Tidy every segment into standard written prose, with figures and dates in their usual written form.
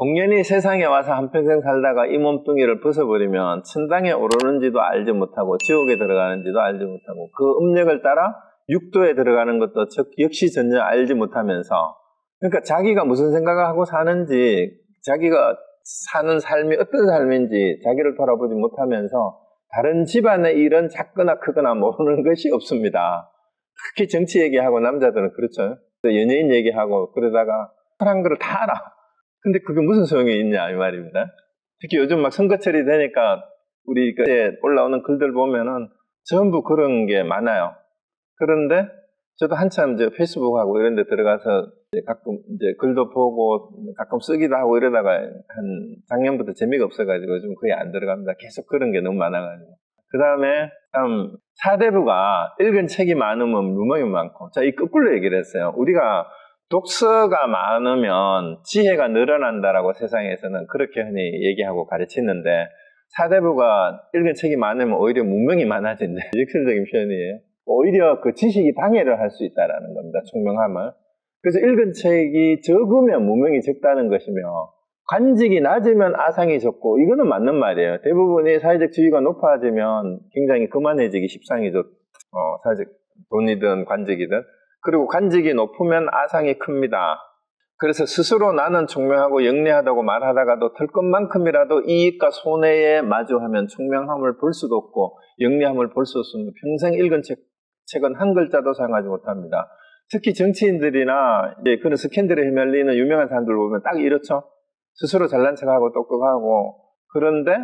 공연히 세상에 와서 한평생 살다가 이 몸뚱이를 벗어버리면 천당에 오르는지도 알지 못하고 지옥에 들어가는지도 알지 못하고 그 음력을 따라 육도에 들어가는 것도 역시 전혀 알지 못하면서, 그러니까 자기가 무슨 생각을 하고 사는지, 자기가 사는 삶이 어떤 삶인지 자기를 돌아보지 못하면서 다른 집안의 일은 작거나 크거나 모르는 것이 없습니다. 특히 정치 얘기하고 남자들은 그렇죠. 연예인 얘기하고 그러다가 사람 거를 다 알아. 근데 그게 무슨 소용이 있냐 이 말입니다. 특히 요즘 막 선거철이 되니까 우리 그때 올라오는 글들 보면은 전부 그런 게 많아요. 그런데 저도 한참 이제 페이스북하고 이런 데 들어가서 가끔 이제 글도 보고 가끔 쓰기도 하고 이러다가 한 작년부터 재미가 없어가지고 좀 거의 안 들어갑니다. 계속 그런 게 너무 많아가지고. 그 다음에 참 사대부가 읽은 책이 많으면 유머이 많고, 자, 이 거꾸로 얘기를 했어요. 우리가 독서가 많으면 지혜가 늘어난다라고 세상에서는 그렇게 흔히 얘기하고 가르치는데, 사대부가 읽은 책이 많으면 오히려 문명이 많아진다. 역설적인 표현이에요. 오히려 그 지식이 방해를 할 수 있다라는 겁니다. 총명함을. 그래서 읽은 책이 적으면 문명이 적다는 것이며, 관직이 낮으면 아상이 적고, 이거는 맞는 말이에요. 대부분이 사회적 지위가 높아지면 굉장히 거만해지기 십상이죠. 사회적 돈이든 관직이든. 그리고 관직이 높으면 아상이 큽니다. 그래서 스스로 나는 총명하고 영리하다고 말하다가도 들 것만큼이라도 이익과 손해에 마주하면 총명함을 볼 수도 없고 영리함을 볼 수 없으면 평생 읽은 책은 한 글자도 사용하지 못합니다. 특히 정치인들이나 이제 그런 스캔들에 휘말리는 유명한 사람들 보면 딱 이렇죠. 스스로 잘난 척하고 똑똑하고, 그런데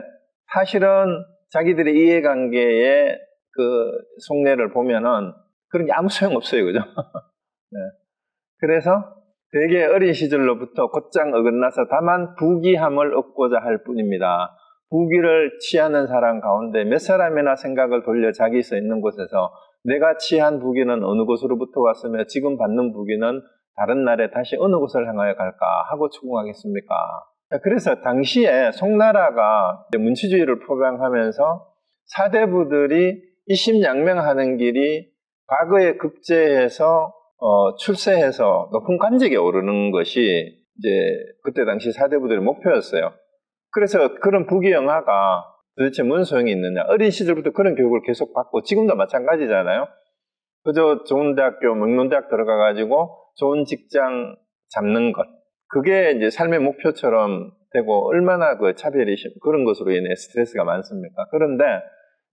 사실은 자기들의 이해관계의 그 속내를 보면은 그런 게 아무 소용없어요. 그죠? 네. 그래서 되게 어린 시절로부터 곧장 어긋나서 다만 부귀함을 얻고자 할 뿐입니다. 부귀를 취하는 사람 가운데 몇 사람이나 생각을 돌려 자기 서 있는 곳에서 내가 취한 부귀는 어느 곳으로부터 왔으며 지금 받는 부귀는 다른 날에 다시 어느 곳을 향하여 갈까 하고 추궁하겠습니까? 그래서 당시에 송나라가 문치주의를 표방하면서 사대부들이 이심양명하는 길이 과거에 급제해서 출세해서 높은 관직에 오르는 것이 이제 그때 당시 사대부들의 목표였어요. 그래서 그런 부귀영화가 도대체 뭔 소용이 있느냐. 어린 시절부터 그런 교육을 계속 받고 지금도 마찬가지잖아요. 그저 좋은 대학교, 명문대학 들어가가지고 좋은 직장 잡는 것. 그게 이제 삶의 목표처럼 되고 얼마나 그 차별이 그런 것으로 인해 스트레스가 많습니까? 그런데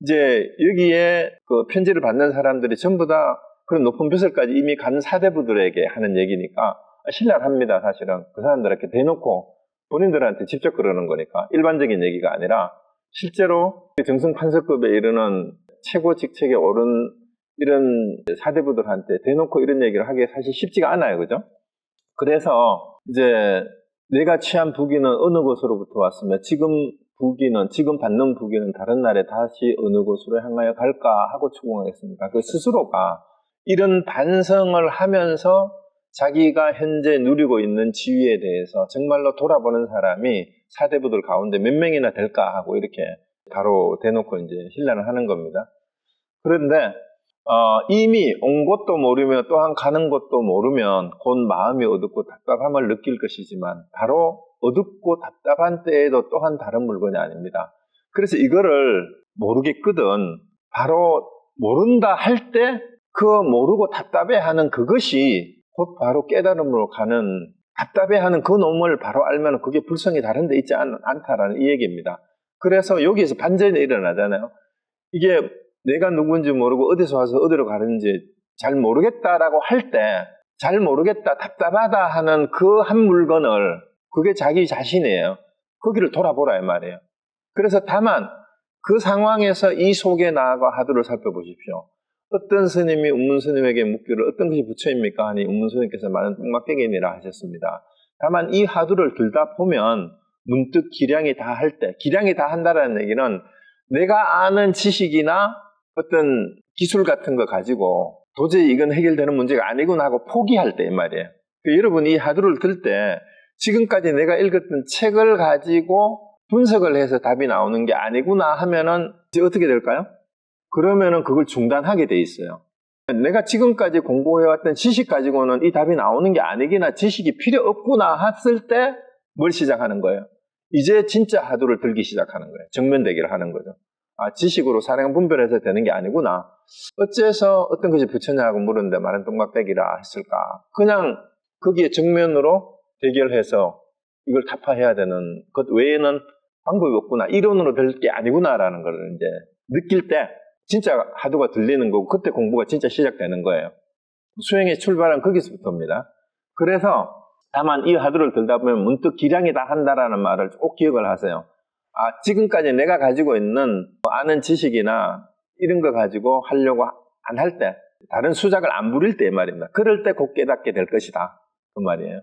이제 여기에 그 편지를 받는 사람들이 전부 다 그런 높은 벼슬까지 이미 간 사대부들에게 하는 얘기니까 신랄합니다. 사실은 그 사람들한테 대놓고 본인들한테 직접 그러는 거니까 일반적인 얘기가 아니라 실제로 정승 판서급에 이르는 최고 직책에 오른 이런 사대부들한테 대놓고 이런 얘기를 하기 사실 쉽지가 않아요. 그죠? 그래서 이제 내가 취한 부귀는 어느 곳으로부터 왔으며 지금 받는 부귀는 다른 날에 다시 어느 곳으로 향하여 갈까 하고 추궁하겠습니까? 그 스스로가 이런 반성을 하면서 자기가 현재 누리고 있는 지위에 대해서 정말로 돌아보는 사람이 사대부들 가운데 몇 명이나 될까 하고 이렇게 바로 대놓고 이제 신뢰를 하는 겁니다. 그런데 이미 온 곳도 모르며 또한 가는 곳도 모르면 곧 마음이 어둡고 답답함을 느낄 것이지만 바로 어둡고 답답한 때에도 또한 다른 물건이 아닙니다. 그래서 이거를 모르겠거든 바로 모른다 할 때 그 모르고 답답해하는 그것이 곧 바로 깨달음으로 가는, 답답해하는 그 놈을 바로 알면 그게 불성이 다른 데 있지 않다라는 이 얘기입니다. 그래서 여기에서 반전이 일어나잖아요. 이게 내가 누군지 모르고 어디서 와서 어디로 가는지 잘 모르겠다라고 할 때 잘 모르겠다, 답답하다 하는 그 한 물건을 그게 자기 자신이에요. 거기를 돌아보라 이 말이에요. 그래서 다만 그 상황에서 이 속에 나아가 하두를 살펴보십시오. 어떤 스님이 운문 스님에게 묻기를 어떤 것이 부처입니까? 하니 운문 스님께서 많은 똥막대기니라 하셨습니다. 다만 이 하두를 들다 보면 문득 기량이 다 할 때, 기량이 다 한다는 얘기는 내가 아는 지식이나 어떤 기술 같은 거 가지고 도저히 이건 해결되는 문제가 아니구나 하고 포기할 때 이 말이에요. 여러분 이 하두를 들 때 지금까지 내가 읽었던 책을 가지고 분석을 해서 답이 나오는 게 아니구나 하면은 이제 어떻게 될까요? 그러면은 그걸 중단하게 돼 있어요. 내가 지금까지 공부해왔던 지식 가지고는 이 답이 나오는 게 아니기나 지식이 필요 없구나 했을 때 뭘 시작하는 거예요? 이제 진짜 하두를 들기 시작하는 거예요. 정면 대결을 하는 거죠. 아, 지식으로 사량 분별해서 되는 게 아니구나. 어째서 어떤 것이 부처냐고 물었는데 말은 똥막대기라 했을까? 그냥 거기에 정면으로 대결해서 이걸 타파해야 되는 것 외에는 방법이 없구나. 이론으로 될 게 아니구나라는 걸 이제 느낄 때 진짜 하두가 들리는 거고 그때 공부가 진짜 시작되는 거예요. 수행의 출발은 거기서부터입니다. 그래서 다만 이 하두를 들다 보면 문득 기량이다 한다라는 말을 꼭 기억을 하세요. 아, 지금까지 내가 가지고 있는 아는 지식이나 이런 거 가지고 하려고 안 할 때, 다른 수작을 안 부릴 때 말입니다. 그럴 때 곧 깨닫게 될 것이다. 그 말이에요.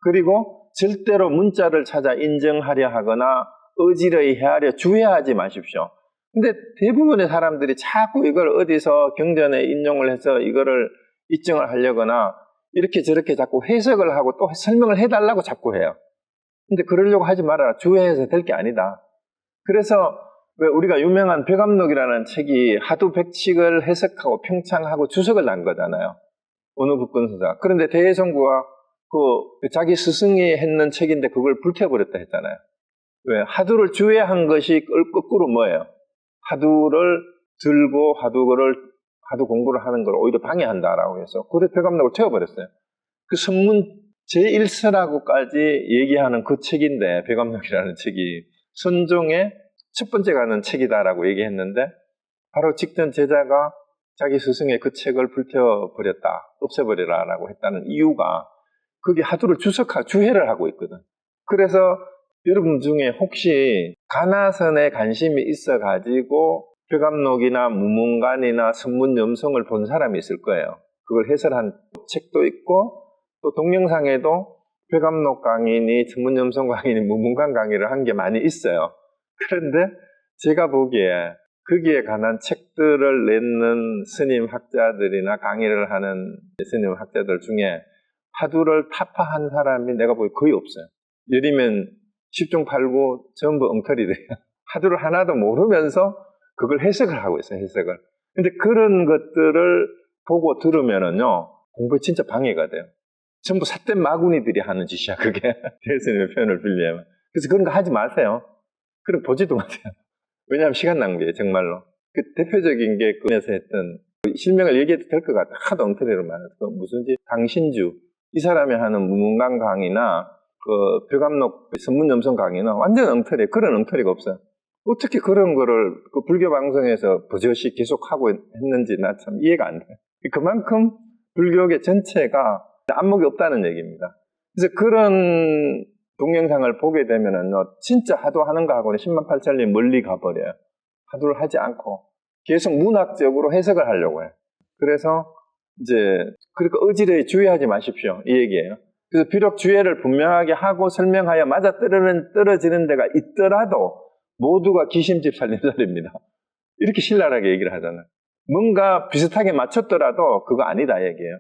그리고 절대로 문자를 찾아 인정하려 하거나 어지러이 헤아려 주의하지 마십시오. 근데 대부분의 사람들이 자꾸 이걸 어디서 경전에 인용을 해서 이거를 입증을 하려거나 이렇게 저렇게 자꾸 해석을 하고 또 설명을 해달라고 자꾸 해요. 근데 그러려고 하지 말아라. 주의해서 될 게 아니다. 그래서 왜 우리가 유명한 벽암록이라는 책이 하두 백칙을 해석하고 평창하고 주석을 난 거잖아요. 어느 국건서자. 그런데 대해성구가 그 자기 스승이 했는 책인데 그걸 불태워버렸다 했잖아요. 왜? 하두를 주의한 것이 거꾸로 뭐예요? 하두를 들고 하두 공부를 하는 걸 오히려 방해한다라고 해서 그래서 벽암록을 태워버렸어요. 그 선문 제1서라고까지 얘기하는 그 책인데 벽암록이라는 책이 선종의 첫 번째 가는 책이다라고 얘기했는데 바로 직전 제자가 자기 스승의 그 책을 불태워버렸다, 없애버리라라고 했다는 이유가 그게 하두를 주해를 하고 있거든. 그래서 여러분 중에 혹시 가나선에 관심이 있어가지고 벽암록이나 무문관이나 선문염송을 본 사람이 있을 거예요. 그걸 해설한 책도 있고 또 동영상에도 벽암록 강의니 선문염송 강의니 무문관 강의를 한 게 많이 있어요. 그런데 제가 보기에 거기에 관한 책들을 내는 스님 학자들이나 강의를 하는 스님 학자들 중에 하두를 타파한 사람이 내가 보기에 거의 없어요. 예리면 10중 8구 전부 엉터리래요. 하두를 하나도 모르면서 그걸 해석을 하고 있어요. 해석을. 근데 그런 것들을 보고 들으면은요 공부에 진짜 방해가 돼요. 전부 삿된 마구니들이 하는 짓이야 그게. 대스님의 표현을 빌리면. 그래서 그런 거 하지 마세요. 그럼 보지도 마세요. 왜냐하면 시간 낭비예요 정말로. 그 대표적인 게 꿈에서 했던 실명을 얘기해도 될 것 같아. 하도 엉터리로 말해서 무슨지 강신주 이 사람이 하는 무문관 강의나 그 벽암록 선문염송 강의는 완전 엉터리예요. 그런 엉터리가 없어요. 어떻게 그런 거를 그 불교 방송에서 버젓이 계속 하고 했는지 나 참 이해가 안 돼요. 그만큼 불교계 전체가 안목이 없다는 얘기입니다. 그래서 그런 동영상을 보게 되면은 진짜 하도 하는 거하고는 10만 8천리 멀리 가버려요. 하도를 하지 않고 계속 문학적으로 해석을 하려고 해요. 그래서 이제 그러니까 어지러이 주의하지 마십시오 이 얘기예요. 그래서 비록 주의를 분명하게 하고 설명하여 맞아 떨어지는 데가 있더라도 모두가 기심집 살림살이입니다. 이렇게 신랄하게 얘기를 하잖아요. 뭔가 비슷하게 맞췄더라도 그거 아니다 얘기예요.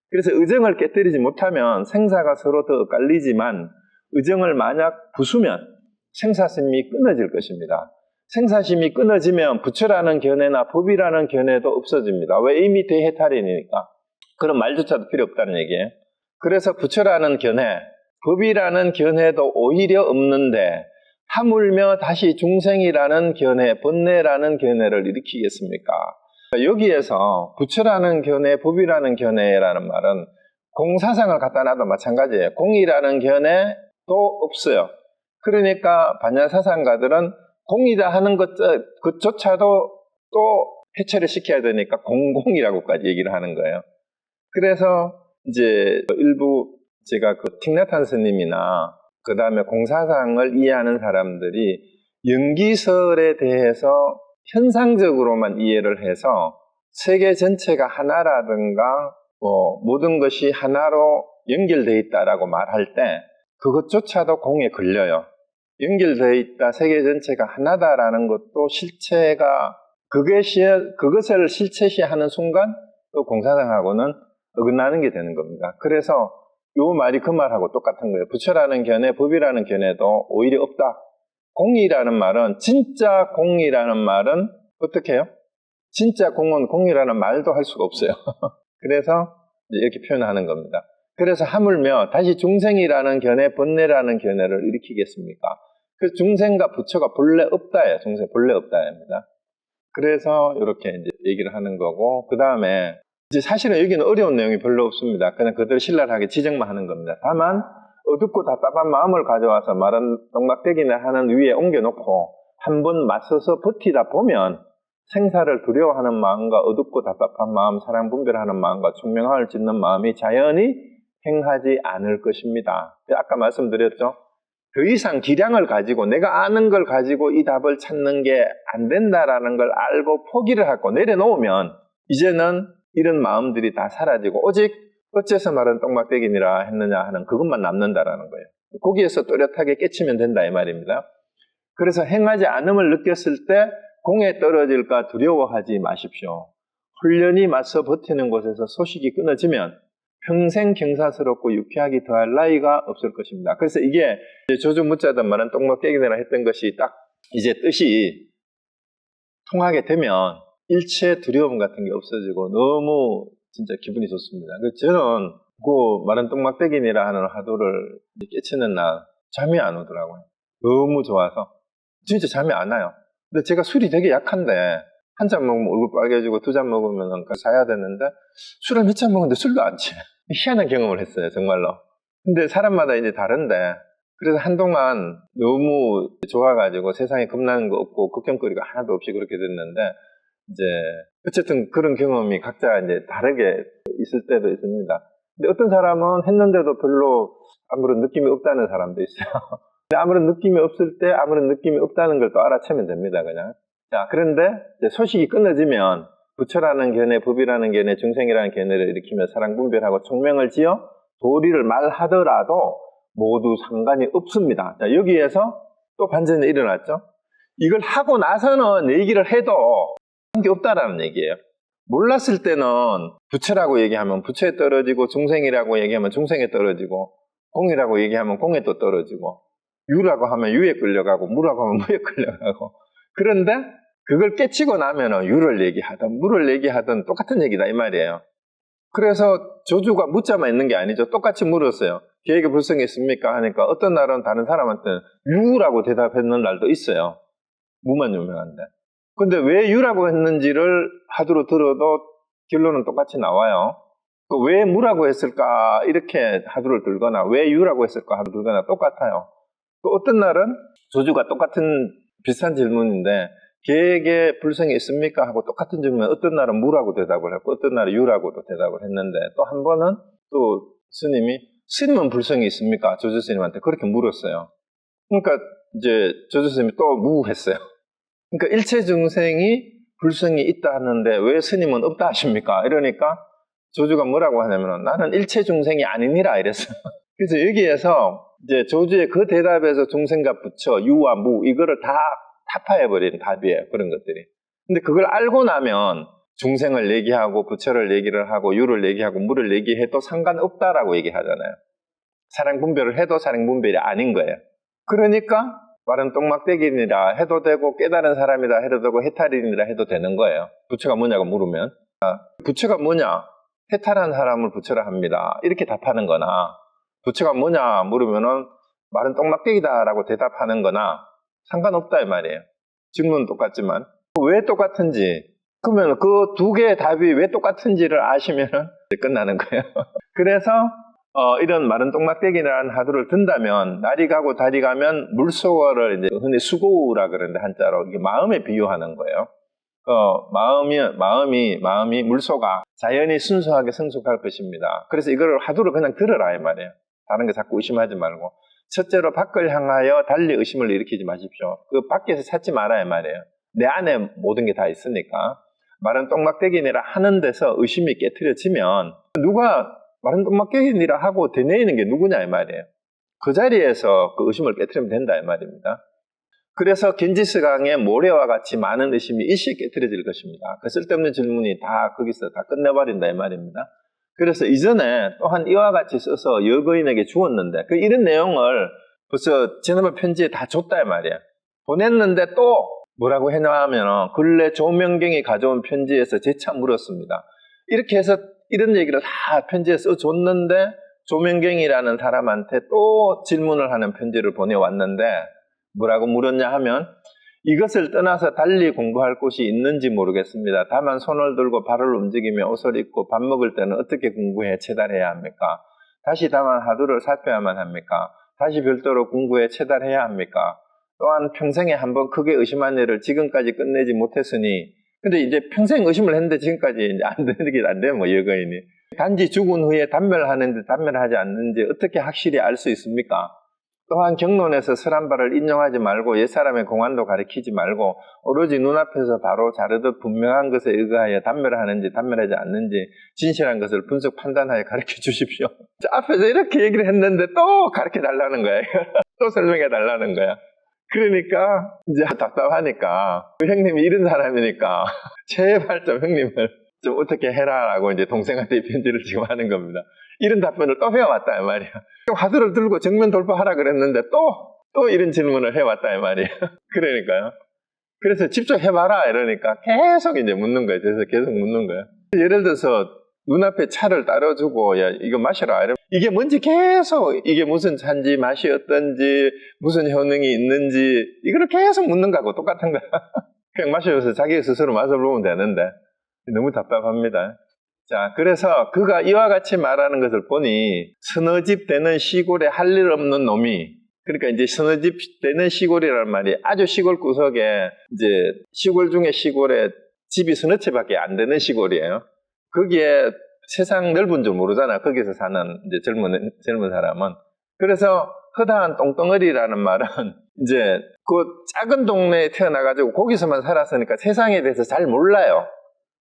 그래서 의정을 깨뜨리지 못하면 생사가 서로 더 엇갈리지만 의정을 만약 부수면 생사심이 끊어질 것입니다. 생사심이 끊어지면 부처라는 견해나 법이라는 견해도 없어집니다. 왜? 이미 대해탈이니까. 그런 말조차도 필요 없다는 얘기예요. 그래서 부처라는 견해, 법이라는 견해도 오히려 없는데 하물며 다시 중생이라는 견해, 번뇌라는 견해를 일으키겠습니까? 여기에서 부처라는 견해, 법이라는 견해라는 말은 공사상을 갖다 놔도 마찬가지예요. 공이라는 견해도 없어요. 그러니까 반야사상가들은 공이다 하는 그조차도 또 해체를 시켜야 되니까 공공이라고까지 얘기를 하는 거예요. 그래서 이제 일부 제가 그 틱나탄 스님이나 그 다음에 공사상을 이해하는 사람들이 연기설에 대해서 현상적으로만 이해를 해서 세계 전체가 하나라든가 모든 것이 하나로 연결되어 있다라고 말할 때 그것조차도 공에 걸려요. 연결되어 있다, 세계 전체가 하나다라는 것도 실체가 그것을 실체시하는 순간 또 공사상하고는 어긋나는 게 되는 겁니다. 그래서 요 말이 그 말하고 똑같은 거예요. 부처라는 견해, 법이라는 견해도 오히려 없다. 공이라는 말은, 진짜 공이라는 말은 어떻게 해요? 진짜 공은 공이라는 말도 할 수가 없어요. 그래서 이렇게 표현하는 겁니다. 그래서 하물며 다시 중생이라는 견해, 번뇌라는 견해를 일으키겠습니까? 그 중생과 부처가 본래 없다예요. 중생 본래 없다입니다. 그래서 이렇게 이제 얘기를 하는 거고, 그 다음에 이제 사실은 여기는 어려운 내용이 별로 없습니다. 그냥 그대로 신랄하게 지적만 하는 겁니다. 다만 어둡고 답답한 마음을 가져와서 마른 똥막대기나 하는 위에 옮겨놓고 한번 맞서서 버티다 보면 생사를 두려워하는 마음과 어둡고 답답한 마음, 사랑 분별하는 마음과 총명함을 짓는 마음이 자연히 행하지 않을 것입니다. 아까 말씀드렸죠. 더 이상 기량을 가지고 내가 아는 걸 가지고 이 답을 찾는 게 안 된다라는 걸 알고 포기를 하고 내려놓으면 이제는 이런 마음들이 다 사라지고 오직 어째서 말은 똥막대기니라 했느냐 하는 그것만 남는다라는 거예요. 거기에서 또렷하게 깨치면 된다 이 말입니다. 그래서 행하지 않음을 느꼈을 때 공에 떨어질까 두려워하지 마십시오. 훈련이 맞서 버티는 곳에서 소식이 끊어지면 평생 경사스럽고 유쾌하게 더할 나이가 없을 것입니다. 그래서 이게 조주 묻자든 말은 똥막대기니라 했던 것이 딱 이제 뜻이 통하게 되면 일체 두려움 같은 게 없어지고 너무 진짜 기분이 좋습니다. 그래서 저는 그 마른 똥막대기니라 하는 화두를 깨치는 날 잠이 안 오더라고요. 너무 좋아서 진짜 잠이 안 와요. 근데 제가 술이 되게 약한데 한 잔 먹으면 얼굴 빨개지고 두 잔 먹으면 자야 되는데 술을 몇 잔 먹었는데 술도 안 취해. 희한한 경험을 했어요, 정말로. 근데 사람마다 이제 다른데 그래서 한동안 너무 좋아가지고 세상에 겁나는 거 없고 걱정거리가 하나도 없이 그렇게 됐는데 이제 어쨌든 그런 경험이 각자 이제 다르게 있을 때도 있습니다. 근데 어떤 사람은 했는데도 별로 아무런 느낌이 없다는 사람도 있어요. 근데 아무런 느낌이 없을 때 아무런 느낌이 없다는 걸 또 알아채면 됩니다, 그냥. 자, 그런데 이제 소식이 끊어지면 부처라는 견해, 법이라는 견해, 중생이라는 견해를 일으키며 사랑 분별하고 총명을 지어 도리를 말하더라도 모두 상관이 없습니다. 자, 여기에서 또 반전이 일어났죠. 이걸 하고 나서는 얘기를 해도 한 게 없다라는 얘기예요. 몰랐을 때는 부처라고 얘기하면 부처에 떨어지고 중생이라고 얘기하면 중생에 떨어지고 공이라고 얘기하면 공에 또 떨어지고 유라고 하면 유에 끌려가고 무라고 하면 무에 끌려가고 그런데 그걸 깨치고 나면 유를 얘기하든 무를 얘기하든 똑같은 얘기다 이 말이에요. 그래서 조주가 묻자만 있는 게 아니죠. 똑같이 물었어요. 계획에 불성이 있습니까? 하니까 어떤 날은 다른 사람한테는 유라고 대답했는 날도 있어요. 무만 유명한데. 근데 왜 유라고 했는지를 하두로 들어도 결론은 똑같이 나와요. 왜 무라고 했을까? 이렇게 하두를 들거나 왜 유라고 했을까? 하두를 들거나 똑같아요. 또 어떤 날은 조주가 똑같은 비슷한 질문인데 계획에 불성이 있습니까? 하고 똑같은 질문에 어떤 날은 무라고 대답을 했고 어떤 날은 유라고도 대답을 했는데 또 한 번은 또 스님은 불성이 있습니까? 조주 스님한테 그렇게 물었어요. 그러니까 이제 조주 스님이 또 무 했어요. 그러니까 일체 중생이 불성이 있다 하는데 왜 스님은 없다 하십니까? 이러니까 조주가 뭐라고 하냐면 나는 일체 중생이 아니니라 이랬어요. 그래서 여기에서 이제 조주의 그 대답에서 중생과 부처, 유와 무 이거를 다 타파해버린 답이에요. 그런 것들이. 근데 그걸 알고 나면 중생을 얘기하고 부처를 얘기를 하고 유를 얘기하고 무를 얘기해도 상관없다라고 얘기하잖아요. 사랑 분별을 해도 사랑 분별이 아닌 거예요. 그러니까 말은 똥막대기니라 해도 되고 깨달은 사람이라 해도 되고 해탈이니라 해도 되는 거예요. 부처가 뭐냐고 물으면 부처가 뭐냐? 해탈한 사람을 부처라 합니다. 이렇게 답하는 거나 부처가 뭐냐 물으면은 말은 똥막대기다라고 대답하는 거나 상관없다 이 말이에요. 질문은 똑같지만 왜 똑같은지 그러면 그 두 개의 답이 왜 똑같은지를 아시면은 끝나는 거예요. 그래서 이런 마른 똥막대기라는 하두를 든다면 날이 가고 달이 가면 물소거를 이제 흔히 수고우라 그러는데 한자로 이게 마음에 비유하는 거예요. 마음이 물소가 자연히 순수하게 성숙할 것입니다. 그래서 이걸 하두를 그냥 들으라 이 말이에요. 다른 거 자꾸 의심하지 말고. 첫째로 밖을 향하여 달리 의심을 일으키지 마십시오. 그 밖에서 찾지 마라 이 말이에요. 내 안에 모든 게 다 있으니까. 마른 똥막대기니라 하는 데서 의심이 깨트려지면 누가 마른 똥막대기니라 하고 되뇌이는 게 누구냐 이 말이에요. 그 자리에서 그 의심을 깨트리면 된다 이 말입니다. 그래서 겐지스강에 모래와 같이 많은 의심이 일시에 깨트려질 것입니다. 그 쓸데없는 질문이 다 거기서 다 끝내버린다 이 말입니다. 그래서 이전에 또한 이와 같이 써서 여거인에게 주었는데 이런 내용을 벌써 지난번 편지에 다 줬다 이 말이에요. 보냈는데 또 뭐라고 해놔하면 근래 조명경이 가져온 편지에서 재차 물었습니다. 이렇게 해서 이런 얘기를 다 편지에 써줬는데 조명경이라는 사람한테 또 질문을 하는 편지를 보내왔는데 뭐라고 물었냐 하면 이것을 떠나서 달리 공부할 곳이 있는지 모르겠습니다. 다만 손을 들고 발을 움직이며 옷을 입고 밥 먹을 때는 어떻게 공부해 체달해야 합니까? 다시 다만 하두를 살펴야만 합니까? 다시 별도로 공부해 체달해야 합니까? 또한 평생에 한번 크게 의심한 일을 지금까지 끝내지 못했으니 근데 이제 평생 의심을 했는데 지금까지 이제 안 되는 게 안 돼요, 뭐 여거인이. 단지 죽은 후에 단멸하는지 단멸하지 않는지 어떻게 확실히 알 수 있습니까? 또한 경론에서 설한 바를 인용하지 말고 옛사람의 공안도 가리키지 말고 오로지 눈앞에서 바로 자르듯 분명한 것에 의거하여 단멸하는지 단멸하지 않는지 진실한 것을 분석 판단하여 가르쳐 주십시오. 앞에서 이렇게 얘기를 했는데 또 가르쳐 달라는 거야. 또 설명해 달라는 거야. 그러니까 이제 답답하니까 형님이 이런 사람이니까 제발 좀 형님을 좀 어떻게 해라라고 이제 동생한테 편지를 지금 하는 겁니다. 이런 답변을 또 해왔다 이 말이야. 화두를 들고 정면 돌파하라 그랬는데 또 이런 질문을 해왔다 이 말이야. 그러니까요. 그래서 직접 해봐라 이러니까 계속 이제 묻는 거예요. 그래서 계속 묻는 거예요. 예를 들어서 눈앞에 차를 따라주고 야 이거 마셔라 이러면 이게 뭔지 계속 이게 무슨 차인지 맛이 어떤지 무슨 효능이 있는지 이거를 계속 묻는 거하고 똑같은 거야. 그냥 마셔서 자기 스스로 맛을 보면 되는데 너무 답답합니다. 자, 그래서 그가 이와 같이 말하는 것을 보니 서너 집 되는 시골에 할 일 없는 놈이 그러니까 이제 서너 집 되는 시골이라는 말이 아주 시골 구석에 이제 시골 중에 시골에 집이 서너 채밖에 안 되는 시골이에요. 거기에 세상 넓은 줄 모르잖아. 거기서 사는 이제 젊은 사람은. 그래서 허다한 똥덩어리라는 말은 이제 그 작은 동네에 태어나가지고 거기서만 살았으니까 세상에 대해서 잘 몰라요.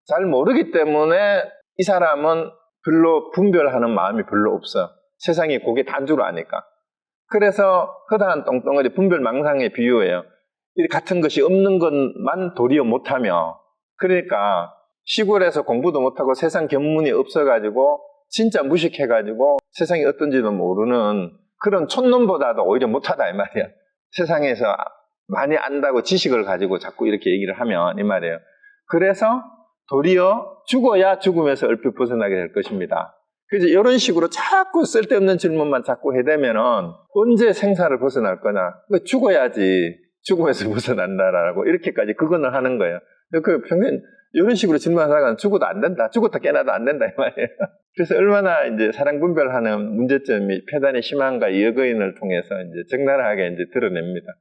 잘 모르기 때문에 이 사람은 별로 분별하는 마음이 별로 없어. 세상이 그게 단줄 아니까. 그래서 허다한 똥덩어리 분별망상에 비유해요. 같은 것이 없는 것만 도리어 못하며 그러니까 시골에서 공부도 못하고 세상 견문이 없어가지고 진짜 무식해가지고 세상이 어떤지도 모르는 그런 촌놈보다도 오히려 못하다 이 말이야. 세상에서 많이 안다고 지식을 가지고 자꾸 이렇게 얘기를 하면 이 말이에요. 그래서 도리어 죽어야 죽음에서 얼핏 벗어나게 될 것입니다. 그래서 이런 식으로 자꾸 쓸데없는 질문만 자꾸 해대면은 언제 생사를 벗어날 거냐. 죽어야지 죽음에서 벗어난다라고 이렇게까지 극언을 하는 거예요. 그 평균 이런 식으로 질문하다가 죽어도 안 된다. 죽었다 깨나도 안 된다 이 말이에요. 그래서 얼마나 이제 사랑 분별하는 문제점이 폐단이 심한가 이 여거인을 통해서 이제 적나라하게 이제 드러냅니다.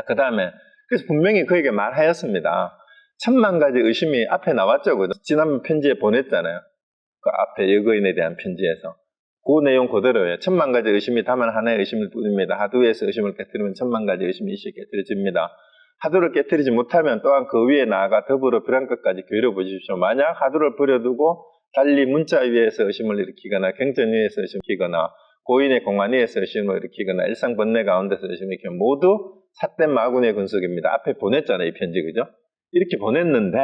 그 다음에 그래서 분명히 그에게 말하였습니다. 천만 가지 의심이 앞에 나왔죠. 그죠? 지난번 편지에 보냈잖아요. 그 앞에 여거인에 대한 편지에서. 그 내용 그대로예요. 천만 가지 의심이 다만 하나의 의심일 뿐입니다. 하두에서 의심을 깨뜨리면 천만 가지 의심이 일시에 깨뜨려집니다. 하두를 깨뜨리지 못하면 또한 그 위에 나아가 더불어 별한 것까지 교회를 보십시오. 만약 하두를 버려두고 달리 문자 위에서 의심을 일으키거나 경전 위에서 의심을 일으키거나 고인의 공안 위에서 의심을 일으키거나 일상 번뇌 가운데서 의심을 일으키면 모두 삿된 마군의 군속입니다. 앞에 보냈잖아요. 이 편지 그죠? 이렇게 보냈는데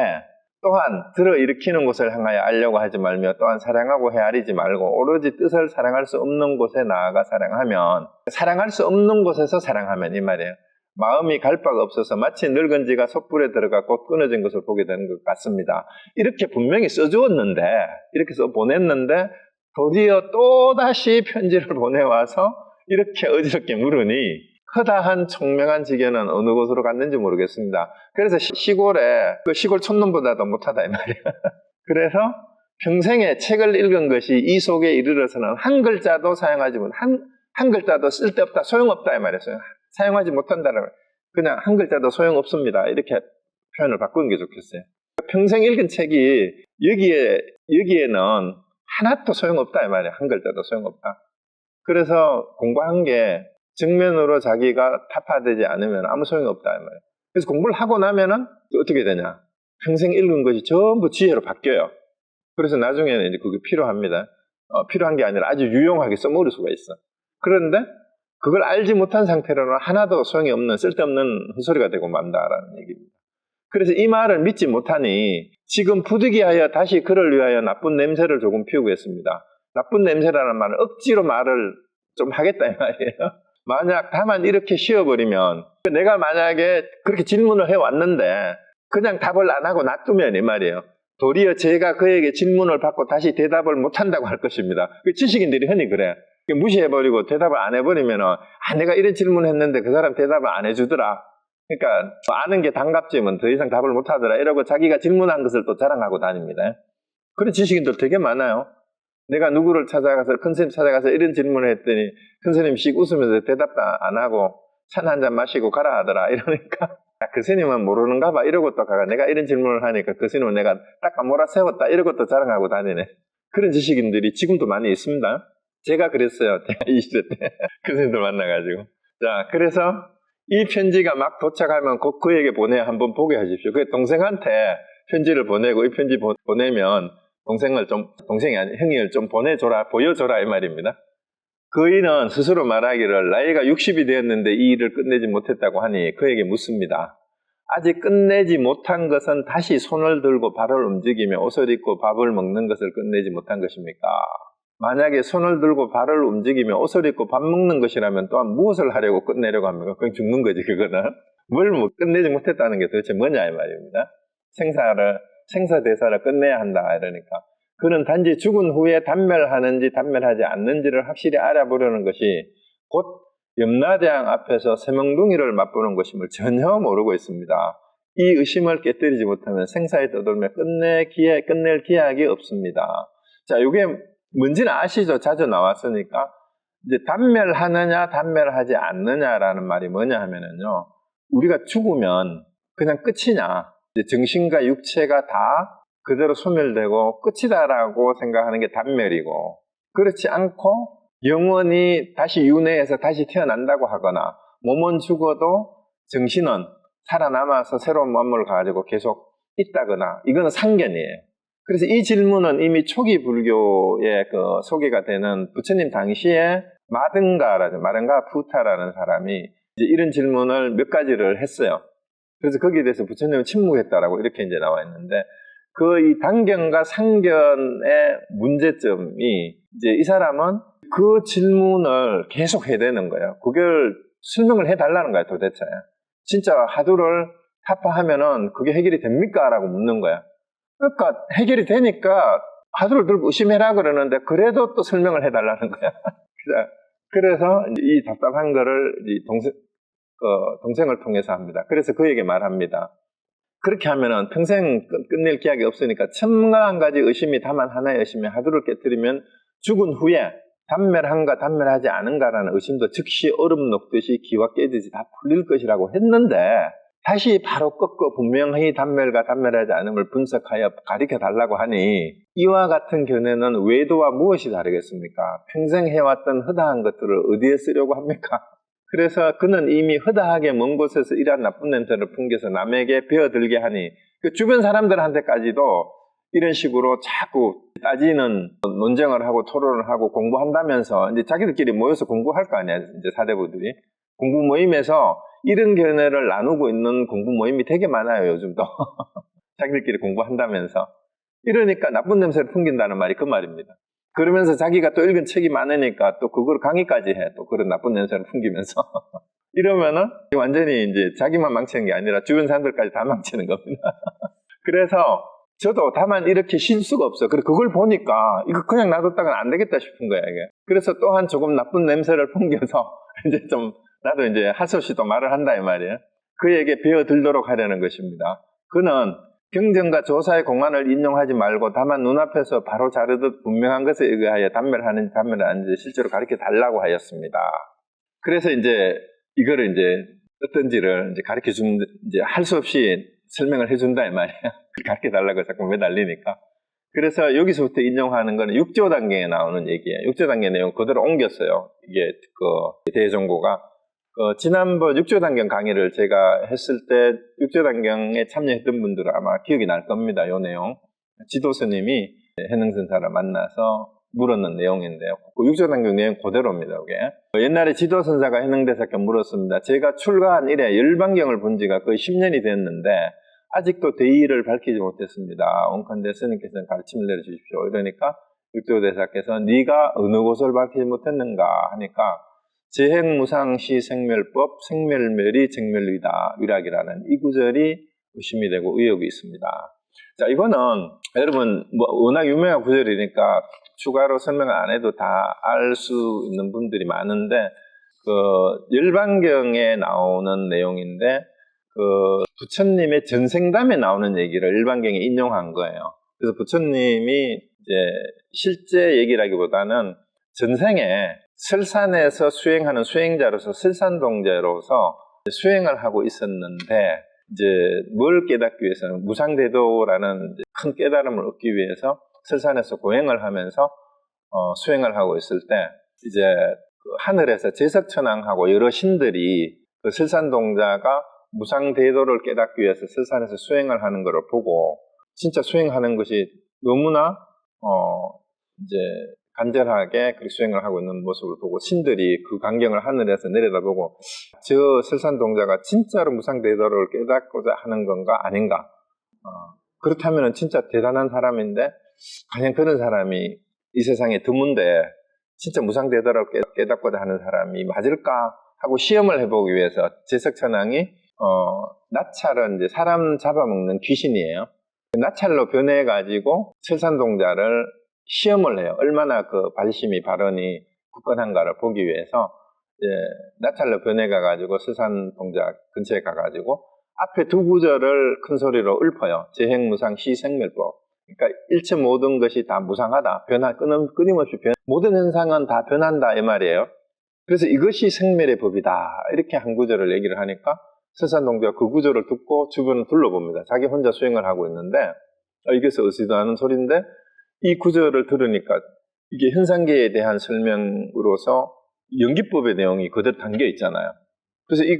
또한 들어 일으키는 곳을 향하여 알려고 하지 말며 또한 사랑하고 헤아리지 말고 오로지 뜻을 사랑할 수 없는 곳에 나아가 사랑하면 사랑할 수 없는 곳에서 사랑하면 이 말이에요. 마음이 갈 바가 없어서 마치 늙은 지가 솥불에 들어가 곧 끊어진 것을 보게 되는 것 같습니다. 이렇게 분명히 써주었는데 이렇게 써 보냈는데 도리어 또다시 편지를 보내와서 이렇게 어지럽게 물으니 허다한 총명한 지견은 어느 곳으로 갔는지 모르겠습니다. 그래서 시골에 그 시골 촌놈보다도 못하다 이 말이에요. 그래서 평생에 책을 읽은 것이 이 속에 이르러서는 한 글자도 사용하지 못, 한 글자도 쓸데없다, 소용없다 이 말이었어요. 사용하지 못한다는 그냥 한 글자도 소용없습니다. 이렇게 표현을 바꾸는 게 좋겠어요. 평생 읽은 책이 여기에는 하나도 소용없다 이 말이에요. 한 글자도 소용없다. 그래서 공부한 게 정면으로 자기가 타파되지 않으면 아무 소용이 없다 이 말이에요. 그래서 공부를 하고 나면은 어떻게 되냐? 평생 읽은 것이 전부 지혜로 바뀌어요. 그래서 나중에는 이제 그게 필요합니다. 필요한 게 아니라 아주 유용하게 써먹을 수가 있어. 그런데 그걸 알지 못한 상태로는 하나도 소용이 없는 쓸데없는 헛소리가 되고 만다라는 얘기입니다. 그래서 이 말을 믿지 못하니 지금 부득이하여 다시 그를 위하여 나쁜 냄새를 조금 피우고 있습니다. 나쁜 냄새라는 말은 억지로 말을 좀 하겠다 이 말이에요. 만약 다만 이렇게 쉬어버리면 내가 만약에 그렇게 질문을 해왔는데 그냥 답을 안 하고 놔두면 이 말이에요. 도리어 제가 그에게 질문을 받고 다시 대답을 못한다고 할 것입니다. 지식인들이 흔히 그래. 무시해버리고 대답을 안 해버리면은, 내가 이런 질문을 했는데 그 사람 대답을 안 해주더라. 그러니까 아는 게 단갑지면 더 이상 답을 못 하더라. 이러고 자기가 질문한 것을 또 자랑하고 다닙니다. 그런 지식인들 되게 많아요. 내가 누구를 찾아가서, 큰 스님 찾아가서 이런 질문을 했더니 큰 스님 씩 웃으면서 대답도 안 하고 찬 한 잔 마시고 가라 하더라. 이러니까 그 스님은 모르는가 봐. 이러고 또 가가 내가 이런 질문을 하니까 그 스님은 내가 딱 몰아세웠다. 이러고 또 자랑하고 다니네. 그런 지식인들이 지금도 많이 있습니다. 제가 그랬어요. 20대 때. 그 스님들 만나가지고. 자, 그래서 이 편지가 막 도착하면 꼭 그에게 보내 한번 보게 하십시오. 그 동생한테 편지를 보내고 이 편지 보내면 동생이 아니 형을 좀 보내줘라, 보여줘라 이 말입니다. 그이는 스스로 말하기를 나이가 60이 되었는데 이 일을 끝내지 못했다고 하니 그에게 묻습니다. 아직 끝내지 못한 것은 다시 손을 들고 발을 움직이며 옷을 입고 밥을 먹는 것을 끝내지 못한 것입니까? 만약에 손을 들고 발을 움직이며 옷을 입고 밥 먹는 것이라면 또한 무엇을 하려고 끝내려고 합니까? 그건 죽는 거지, 그거는. 뭘 끝내지 못했다는 게 도대체 뭐냐, 이 말입니다. 생사대사를 끝내야 한다, 이러니까. 그는 단지 죽은 후에 단멸하는지 단멸하지 않는지를 확실히 알아보려는 것이 곧 염라대왕 앞에서 세명둥이를 맛보는 것임을 전혀 모르고 있습니다. 이 의심을 깨뜨리지 못하면 생사에 떠돌며 끝낼 기약이 없습니다. 자, 이게 뭔지는 아시죠? 자주 나왔으니까. 이제 단멸하느냐, 단멸하지 않느냐라는 말이 뭐냐 하면은요, 우리가 죽으면 그냥 끝이냐, 이제 정신과 육체가 다 그대로 소멸되고 끝이다라고 생각하는 게 단멸이고, 그렇지 않고 영원히 다시 윤회해서 다시 태어난다고 하거나, 몸은 죽어도 정신은 살아남아서 새로운 몸을 가지고 계속 있다거나, 이거는 상견이에요. 그래서 이 질문은 이미 초기 불교에 소개가 되는 부처님 당시에 마등가 푸타라는 사람이 이제 이런 질문을 몇 가지를 했어요. 그래서 거기에 대해서 부처님은 침묵했다라고 이렇게 이제 나와 있는데, 이 단견과 상견의 문제점이 이제 이 사람은 그 질문을 계속 해야 되는 거예요. 그걸 설명을 해달라는 거야, 도대체. 진짜 하두를 타파하면은 그게 해결이 됩니까? 라고 묻는 거야. 그러니까 해결이 되니까 하두를 들고 의심해라 그러는데 그래도 또 설명을 해달라는 거야. 그래서 이 답답한 거를 동생을 통해서 합니다. 그래서 그에게 말합니다. 그렇게 하면은 평생 끝낼 기약이 없으니까 1000가지 의심이 다만 하나의 의심이 하두를 깨뜨리면 죽은 후에 단멸한가 단멸하지 않은가라는 의심도 즉시 얼음 녹듯이 기와 깨듯이 다 풀릴 것이라고 했는데, 다시 바로 꺾고 분명히 단멸과 단멸하지 않음을 분석하여 가르쳐달라고 하니, 이와 같은 견해는 외도와 무엇이 다르겠습니까? 평생 해왔던 허다한 것들을 어디에 쓰려고 합니까? 그래서 그는 이미 허다하게 먼 곳에서 이러한 나쁜 냄새를 풍겨서 남에게 베어들게 하니, 그 주변 사람들한테까지도 이런 식으로 자꾸 따지는 논쟁을 하고 토론을 하고 공부한다면서 이제 자기들끼리 모여서 공부할 거 아니야, 이제 사대부들이. 공부 모임에서 이런 견해를 나누고 있는 공부 모임이 되게 많아요, 요즘도. 자기들끼리 공부한다면서. 이러니까 나쁜 냄새를 풍긴다는 말이 그 말입니다. 그러면서 자기가 또 읽은 책이 많으니까 또 그걸 강의까지 해. 또 그런 나쁜 냄새를 풍기면서. 이러면은 완전히 이제 자기만 망치는 게 아니라 주변 사람들까지 다 망치는 겁니다. 그래서 저도 다만 이렇게 쉴 수가 없어요. 그걸 보니까 이거 그냥 놔뒀다가는 안 되겠다 싶은 거야, 이게. 그래서 또한 조금 나쁜 냄새를 풍겨서 이제 좀 나도 이제 할 수 없이 또 말을 한다 이 말이에요. 그에게 베어들도록 하려는 것입니다. 그는 경전과 조사의 공안을 인용하지 말고 다만 눈앞에서 바로 자르듯 분명한 것에 의하여 단멸하는지 단멸하는지 실제로 가르쳐 달라고 하였습니다. 그래서 이제 이거를 이제 어떤지를 이제 가르쳐 준, 이제 할 수 없이 설명을 해준다 이 말이에요. 가르쳐 달라고 자꾸 매달리니까. 그래서 여기서부터 인용하는 거는 6조 단계에 나오는 얘기예요. 6조 단계 내용 그대로 옮겼어요. 이게 대종고가. 지난번 6조 단경 강의를 제가 했을 때 6조 단경에 참여했던 분들은 아마 기억이 날 겁니다. 이 내용. 지도스님이 해능선사를 만나서 물었는 내용인데요. 그 6조 단경 내용 그대로입니다. 이게. 옛날에 지도선사가 해능대사께 물었습니다. 제가 출가한 이래 열반경을 본 지가 거의 10년이 됐는데 아직도 대의를 밝히지 못했습니다. 온컨대 스님께서는 가르침을 내려주십시오. 이러니까 육조대사께서 네가 어느 곳을 밝히지 못했는가 하니까 재행무상시 생멸법 생멸멸이 정멸위다 위락이라는 이 구절이 의심이 되고 의혹이 있습니다. 자, 이거는 여러분 뭐 워낙 유명한 구절이니까 추가로 설명을 안 해도 다 알 수 있는 분들이 많은데 그 열반경에 나오는 내용인데 그 부처님의 전생담에 나오는 얘기를 열반경에 인용한 거예요. 그래서 부처님이 이제 실제 얘기라기보다는 전생에 설산에서 수행하는 수행자로서 설산동자로서 수행을 하고 있었는데 이제 뭘 깨닫기 위해서는 무상대도라는 큰 깨달음을 얻기 위해서 설산에서 고행을 하면서 수행을 하고 있을 때 이제 그 하늘에서 제석천왕하고 여러 신들이 그 설산동자가 무상대도를 깨닫기 위해서 설산에서 수행을 하는 것을 보고 진짜 수행하는 것이 너무나 이제 간절하게 그렇게 수행을 하고 있는 모습을 보고 신들이 그 광경을 하늘에서 내려다보고 저 설산동자가 진짜로 무상대도를 깨닫고자 하는 건가 아닌가, 그렇다면 진짜 대단한 사람인데 과연 그런 사람이 이 세상에 드문데 진짜 무상대도를 깨닫고자 하는 사람이 맞을까 하고 시험을 해보기 위해서 제석천왕이 나찰은 이제 사람 잡아먹는 귀신이에요. 나찰로 변해가지고 설산동자를 시험을 해요. 얼마나 그 발심이 발언이 굳건한가를 보기 위해서 나찰로 변해가가지고 설산동자 근처에 가가지고 앞에 두 구절을 큰 소리로 읊어요. 재행무상 시생멸법. 그러니까 일체 모든 것이 다 무상하다. 끊임없이 모든 현상은 다 변한다 이 말이에요. 그래서 이것이 생멸의 법이다. 이렇게 한 구절을 얘기를 하니까 설산동자가 그 구절을 듣고 주변을 둘러봅니다. 자기 혼자 수행을 하고 있는데 이게서 어디도 않은 소리인데 이 구절을 들으니까 이게 현상계에 대한 설명으로서 연기법의 내용이 그대로 담겨 있잖아요. 그래서 이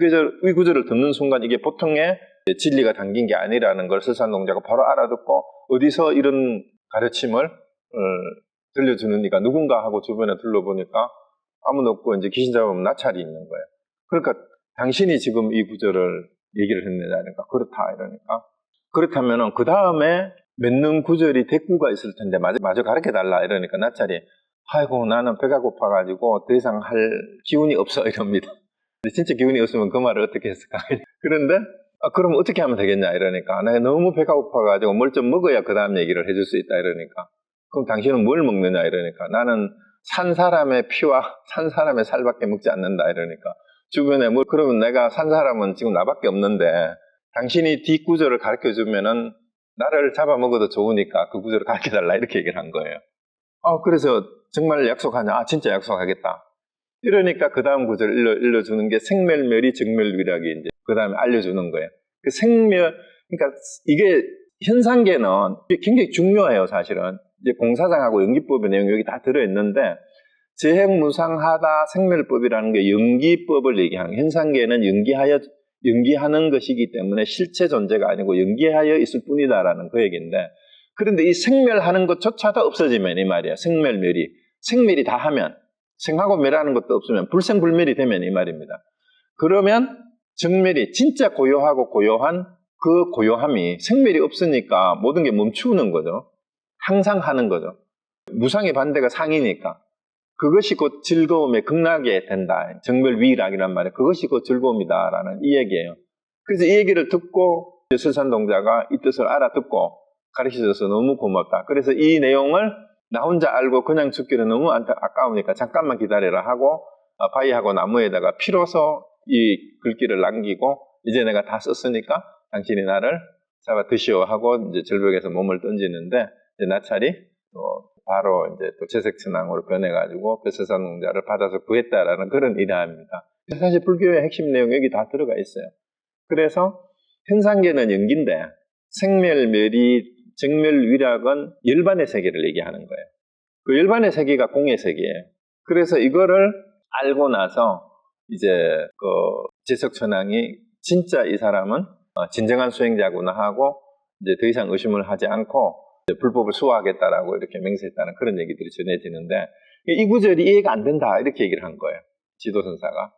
구절을 듣는 순간 이게 보통의 진리가 담긴 게 아니라는 걸 설산동자가 바로 알아듣고 어디서 이런 가르침을 들려주느니까 누군가 하고 주변에 둘러보니까 아무도 없고 이제 귀신 잡으면 나찰이 있는 거예요. 그러니까 당신이 지금 이 구절을 얘기를 했느냐니까 그렇다 이러니까 그렇다면은 그 다음에 맺는 구절이 대꾸가 있을 텐데 마저 가르쳐달라 이러니까 나찰이 아이고 나는 배가 고파가지고 더 이상 할 기운이 없어 이럽니다. 근데 진짜 기운이 없으면 그 말을 어떻게 했을까? 그런데 그럼 어떻게 하면 되겠냐 이러니까 내가 너무 배가 고파가지고 뭘 좀 먹어야 그 다음 얘기를 해줄 수 있다 이러니까 그럼 당신은 뭘 먹느냐 이러니까 나는 산 사람의 피와 산 사람의 살밖에 먹지 않는다 이러니까 주변에 그러면 내가 산 사람은 지금 나밖에 없는데 당신이 뒷구절을 가르쳐주면은 나를 잡아먹어도 좋으니까 그 구절을 가르쳐달라 이렇게 얘기를 한 거예요. 그래서 정말 약속하냐? 진짜 약속하겠다. 이러니까 그 다음 구절을 일러주는 게 생멸멸이 정멸위락이 이제 그 다음에 알려주는 거예요. 그 그러니까 이게 현상계는 굉장히 중요해요, 사실은. 이제 공사상하고 연기법의 내용이 여기 다 들어있는데, 재행무상하다 생멸법이라는 게 연기법을 얘기하는 거예요. 현상계는 연기하는 것이기 때문에 실체 존재가 아니고 연기하여 있을 뿐이다라는 그 얘기인데, 그런데 이 생멸하는 것조차도 없어지면 이 말이야. 생멸이 다 하면 생하고 멸하는 것도 없으면 불생불멸이 되면 이 말입니다. 그러면 정멸이 진짜 고요하고 고요한 그 고요함이 생멸이 없으니까 모든 게 멈추는 거죠. 항상 하는 거죠. 무상의 반대가 상이니까 그것이 곧 즐거움의 극락이 된다. 정멸위락이란 말이에요. 그것이 곧 즐거움이다라는 이 얘기예요. 그래서 이 얘기를 듣고 설산동자가 이 뜻을 알아듣고 가르쳐줘서 너무 고맙다. 그래서 이 내용을 나 혼자 알고 그냥 죽기는 너무 아까우니까 잠깐만 기다려라 하고 바위하고 나무에다가 피로서 이 글귀를 남기고 이제 내가 다 썼으니까 당신이 나를 잡아 드시오 하고 이제 절벽에서 몸을 던지는데 이제 나찰이 또 바로 이제 또 제석천왕으로 변해가지고 그 설산동자를 받아서 구했다라는 그런 일화입니다. 사실 불교의 핵심 내용 여기 다 들어가 있어요. 그래서 현상계는 연기인데 생멸멸이 정멸위락은 열반의 세계를 얘기하는 거예요. 그 열반의 세계가 공의 세계예요. 그래서 이거를 알고 나서 이제 그 제석천왕이 진짜 이 사람은 진정한 수행자구나 하고 이제 더 이상 의심을 하지 않고 불법을 수호하겠다라고 이렇게 맹세했다는 그런 얘기들이 전해지는데 이 구절이 이해가 안 된다 이렇게 얘기를 한 거예요. 지도선사가.